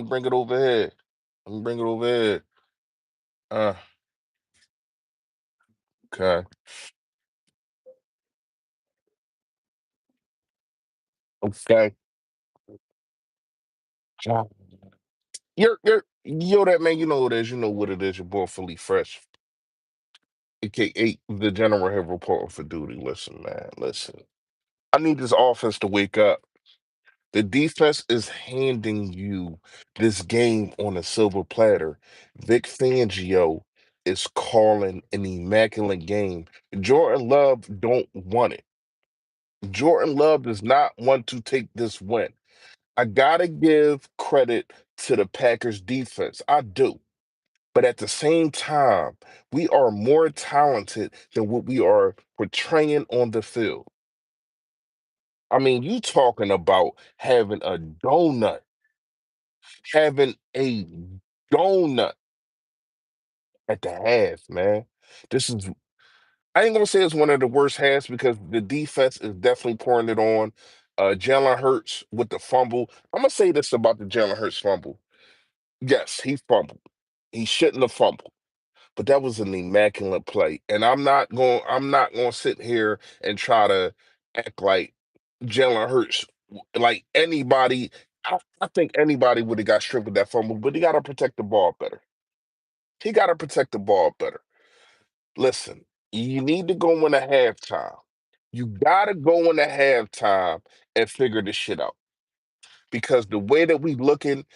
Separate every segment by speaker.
Speaker 1: bring it over here. Let me bring it over here. Uh, okay. Okay. Yo, that man, you know what it is. You know what it is. Your boy Philly Fresh, aka the General here reporting for duty. Listen, man, listen. I need this offense to wake up. The defense is handing you this game on a silver platter. Vic Fangio is calling an immaculate game. Jordan Love don't want it. Jordan Love does not want to take this win. I gotta give credit to the Packers defense. I do. But at the same time, we are more talented than what we are portraying on the field. I mean, you talking about having a donut at the half, man. This is I ain't gonna say it's one of the worst halves because the defense is definitely pouring it on. Jalen Hurts with the fumble. I'm gonna say this about the Jalen Hurts fumble. Yes, he fumbled. He shouldn't have fumbled. But that was an immaculate play. And I'm not gonna sit here and try to act like Jalen Hurts like anybody. I think anybody would have got stripped with that fumble, but he gotta protect the ball better. He gotta protect the ball better. Listen, you need to go in a halftime. You gotta go in a halftime and figure this shit out. Because the way that we looking,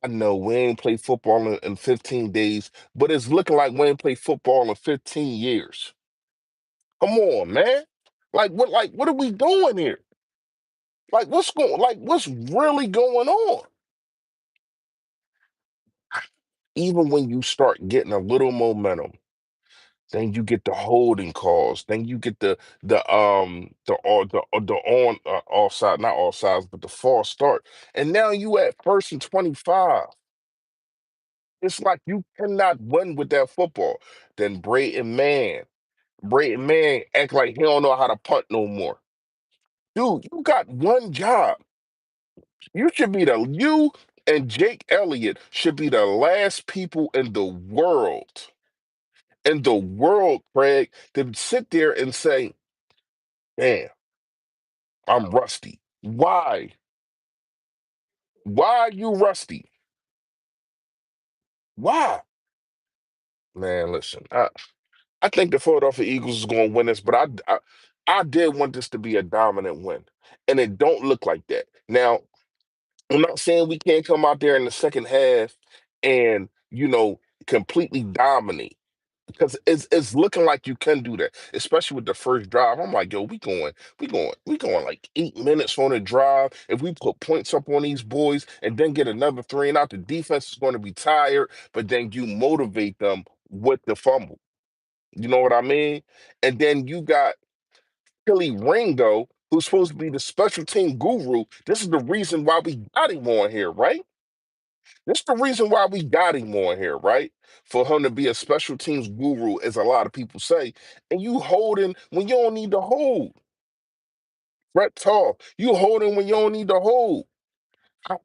Speaker 1: I know we ain't played football in 15 days, but it's looking like we ain't played football in 15 years. Come on, man. Like what are we doing here? What's really going on? Even when you start getting a little momentum, then you get the holding calls, then you get the on offside, not offsides, but the false start. And now you at first and 25. It's like you cannot win with that football. Then Brayton Man act like he don't know how to punt no more. Dude, you got one job. You and Jake Elliott should be the last people in the world, Craig, to sit there and say, damn, I'm rusty. Why? Why are you rusty? Why? Man, listen, I think the Philadelphia Eagles is going to win this, but I did want this to be a dominant win, and it don't look like that. Now, I'm not saying we can't come out there in the second half and completely dominate because it's looking like you can do that, especially with the first drive. I'm like, yo, we going like 8 minutes on a drive. If we put points up on these boys and then get another three and out, the defense is going to be tired, but then you motivate them with the fumble. You know what I mean? And then you got Billy Ringo, who's supposed to be the special team guru. This is the reason why we got him on here, right? This is the reason why we got him on here, right? For him to be a special teams guru, as a lot of people say, and you holding when you don't need to hold. Brett Tall, you holding when you don't need to hold. I-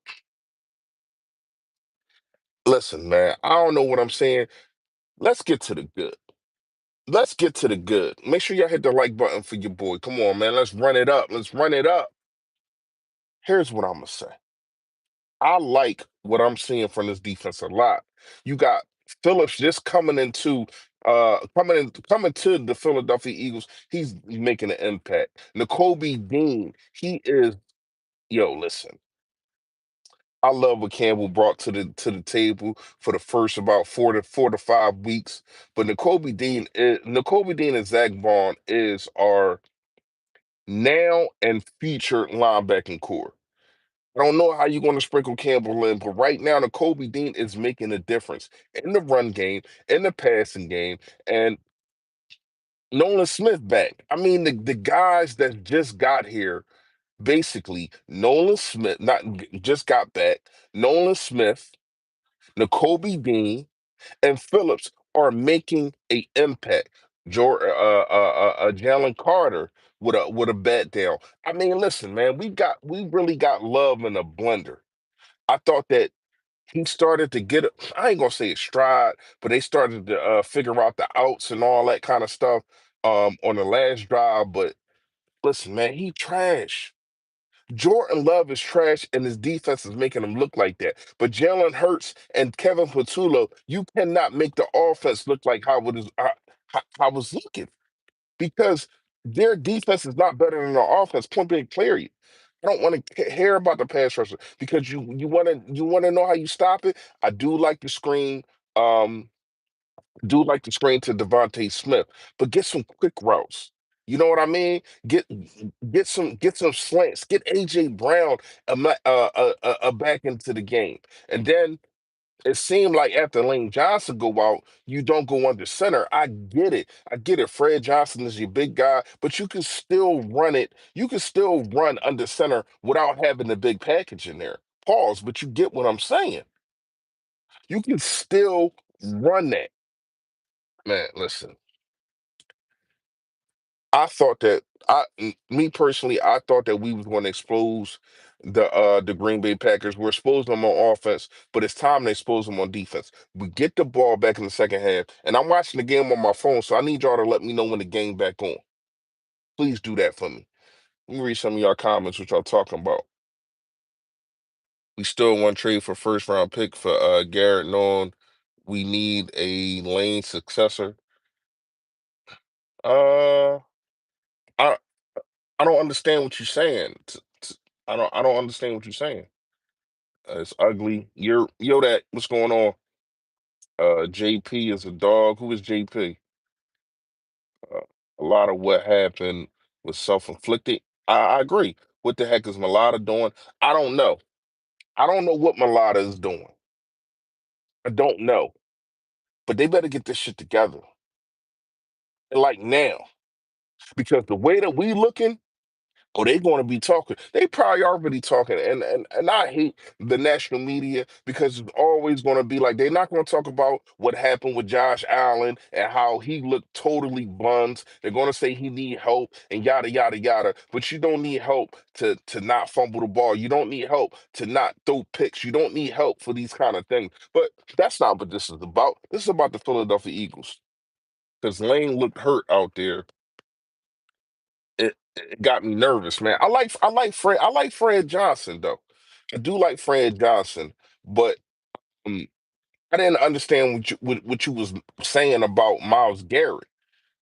Speaker 1: Listen, man, I don't know what I'm saying. Let's get to the good. Let's get to the good. Make sure y'all hit the like button for your boy. Come on, man. Let's run it up. Let's run it up. Here's what I'm gonna say. I like what I'm seeing from this defense a lot. You got Phillips just coming to the Philadelphia Eagles. He's making an impact. N'Kobe Dean, he is listen. I love what Campbell brought to the table for the first about 4 to 5 weeks. But N'Kobe Dean and Zach Bond is our now and future linebacking core. I don't know how you're going to sprinkle Campbell in, but right now, the Kobe Dean is making a difference in the run game, in the passing game, and Nolan Smith back. I mean, the guys that just got here, basically, Nolan Smith, not just got back, Nolan Smith, Kobe Dean, and Phillips are making a impact. Jalen Carter with a bat down. I mean, listen, man, we really got love in a blender. I thought that. he started to get, I ain't gonna say his stride, but they started to figure out the outs and all that kind of stuff on the last drive. But listen, man, he trash. Jordan Love is trash, and his defense is making him look like that. But Jalen Hurts and Kevin Patullo, you cannot make the offense look like how it's looking because their defense is not better than their offense. Point blank, period. I don't want to hear about the pass rusher because you want to know how you stop it. I do like the screen. Um, do like the screen to Devontae Smith, but get some quick routes. You know what I mean? Get some slants. Get AJ Brown back into the game, and then it seemed like after Lane Johnson go out, you don't go under center. I get it. I get it. Fred Johnson is your big guy, but you can still run it. You can still run under center without having the big package in there. Pause, but you get what I'm saying. You can still run that. Man, listen. I thought that me personally, I thought that we was going to expose the Green Bay Packers. We're exposing them on offense, but it's time to expose them on defense. We get the ball back in the second half, and I'm watching the game on my phone, so I need y'all to let me know when the game back on. Please do that for me. Let me read some of y'all comments, which y'all talking about. We still want trade for first round pick for Garrett, knowing we need a lane successor. Uh, I I don't understand what you're saying. I don't understand what you're saying. It's ugly. That. What's going on? JP is a dog. Who is JP? Uh, a lot of what happened was self-inflicted. I agree. What the heck is Mulata doing? I don't know. I don't know what Mulata is doing. I don't know. But they better get this shit together. And like now. Because the way that we looking, oh, they going to be talking. They probably already talking, and I hate the national media because it's always going to be like they're not going to talk about what happened with Josh Allen and how he looked totally buns. They're going to say he need help and yada yada yada. But you don't need help to not fumble the ball. You don't need help to not throw picks. You don't need help for these kind of things. But that's not what this is about. This is about the Philadelphia Eagles because Lane looked hurt out there. It got me nervous, man. I like Fred Johnson though. I do like Fred Johnson, but um, I didn't understand what you was saying about Miles Garrett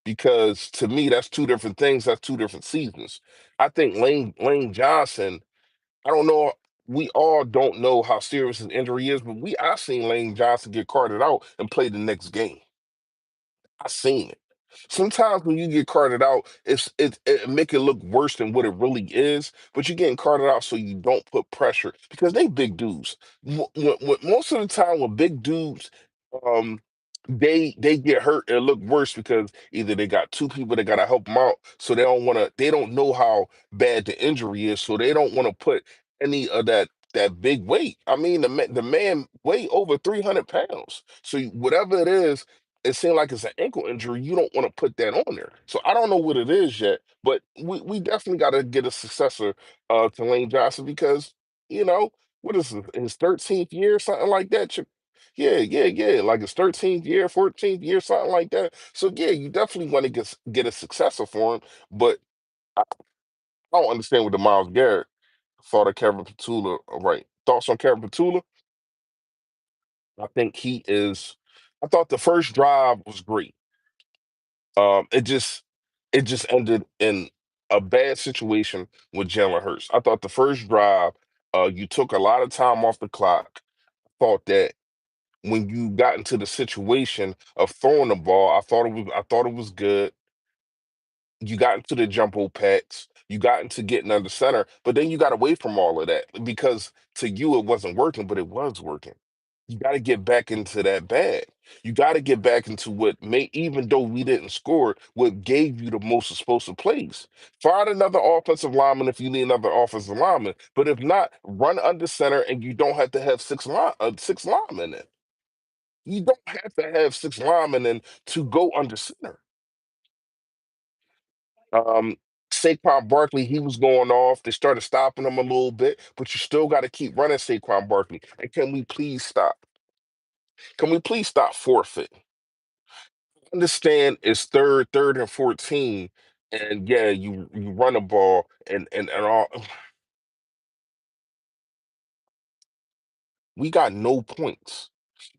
Speaker 1: because to me that's two different things. That's two different seasons. I think Lane Johnson. I don't know. We all don't know how serious his injury is, but I seen Lane Johnson get carted out and play the next game. I seen it. Sometimes when you get carted out, it make it look worse than what it really is. But you're getting carted out so you don't put pressure because they big dudes. Most of the time, when big dudes, um, they get hurt, it look worse because either they got two people that gotta help them out, so they don't know how bad the injury is, so they don't want to put any of that big weight. I mean, the man weigh over 300 pounds. So whatever it is, it seemed like it's an ankle injury. You don't want to put that on there. So I don't know what it is yet, but we definitely got to get a successor to Lane Johnson because you know what is his 13th year, something like that. Yeah, yeah, yeah, like his 13th year, 14th year, something like that. So yeah, you definitely want to get a successor for him, but I don't understand what the Miles Garrett thought of Kevin Petula. Right, thoughts on Kevin Petula? I think he is. I thought the first drive was great. It just ended in a bad situation with Jalen Hurts. I thought the first drive, you took a lot of time off the clock. Thought that when you got into the situation of throwing the ball, I thought it was good. You got into the jumbo packs, you got into getting under center, but then you got away from all of that because to you it wasn't working, but it was working. You got to get back into that bag. You got to get back into what may, even though we didn't score, what gave you the most explosive plays. Find another offensive lineman if you need another offensive lineman, but if not, run under center, and you don't have to have six linemen in. You don't have to have six linemen in to go under center. Um, Saquon Barkley, he was going off. They started stopping him a little bit, but you still got to keep running Saquon Barkley. And can we please stop? Can we please stop forfeiting? Understand it's third and 14, and yeah, you run the ball and all. We got no points.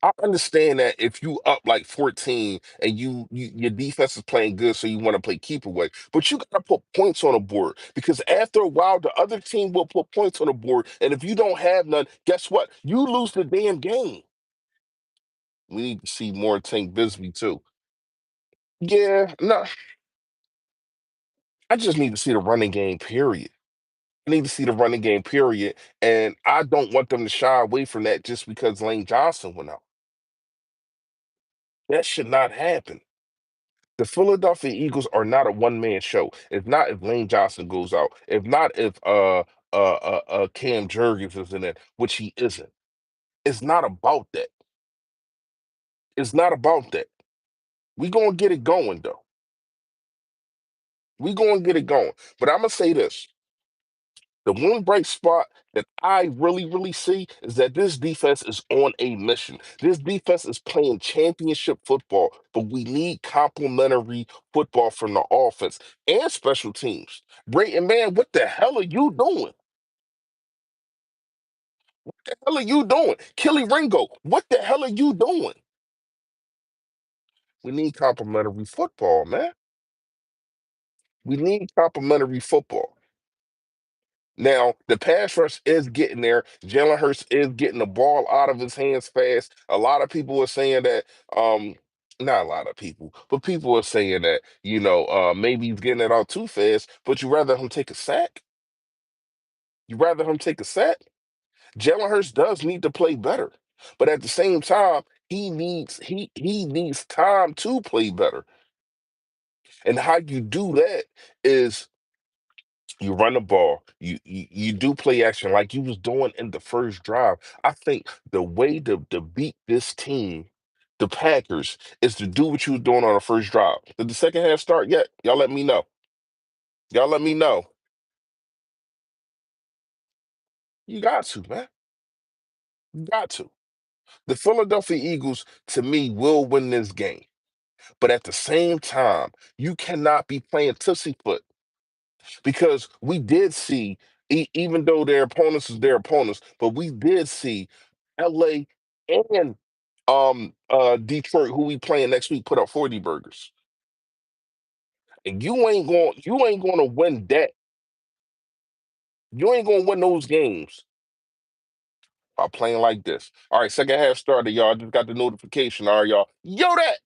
Speaker 1: I understand that if you up like 14 and your defense is playing good, so you want to play keep away, but you gotta put points on the board because after a while the other team will put points on the board, and if you don't have none, guess what? You lose the damn game. We need to see more Tank Bisbee too. Yeah, no, I just need to see the running game. Period. I need to see the running game. Period, and I don't want them to shy away from that just because Lane Johnson went out. That should not happen. The Philadelphia Eagles are not a one-man show. If not, if Lane Johnson goes out. If not, if Cam Jurgens is in it, which he isn't. It's not about that. It's not about that. We gonna get it going though. We gonna get it going. But I'm gonna say this: the one bright spot that I really see is that this defense is on a mission. This defense is playing championship football, but we need complementary football from the offense and special teams. Brayton, man, what the hell are you doing? The hell are you doing? Kelly Ringo, what the hell are you doing? We need complementary football, man. We need complementary football. Now, the pass rush is getting there. Jalen Hurts is getting the ball out of his hands fast. A lot of people are saying that, not a lot of people, but people are saying that, maybe he's getting it out too fast, but you rather him take a sack? You rather him take a sack? Jalen Hurts does need to play better. But at the same time, he needs time to play better. And how you do that is you run the ball, you do play action like you was doing in the first drive. I think the way to beat this team, the Packers, is to do what you was doing on the first drive. Did the second half start yet? Y'all let me know. Y'all let me know. You got to, man. You got to. The Philadelphia Eagles, to me, will win this game. But at the same time, you cannot be playing Tootsie Foot because we did see, even though their opponents is their opponents, but we did see LA and Detroit, who we playing next week, put up 40 burgers. And you ain't gonna win that. You ain't gonna win those games by playing like this. All right, second half started, y'all. Just got the notification. All right, y'all. Yo that.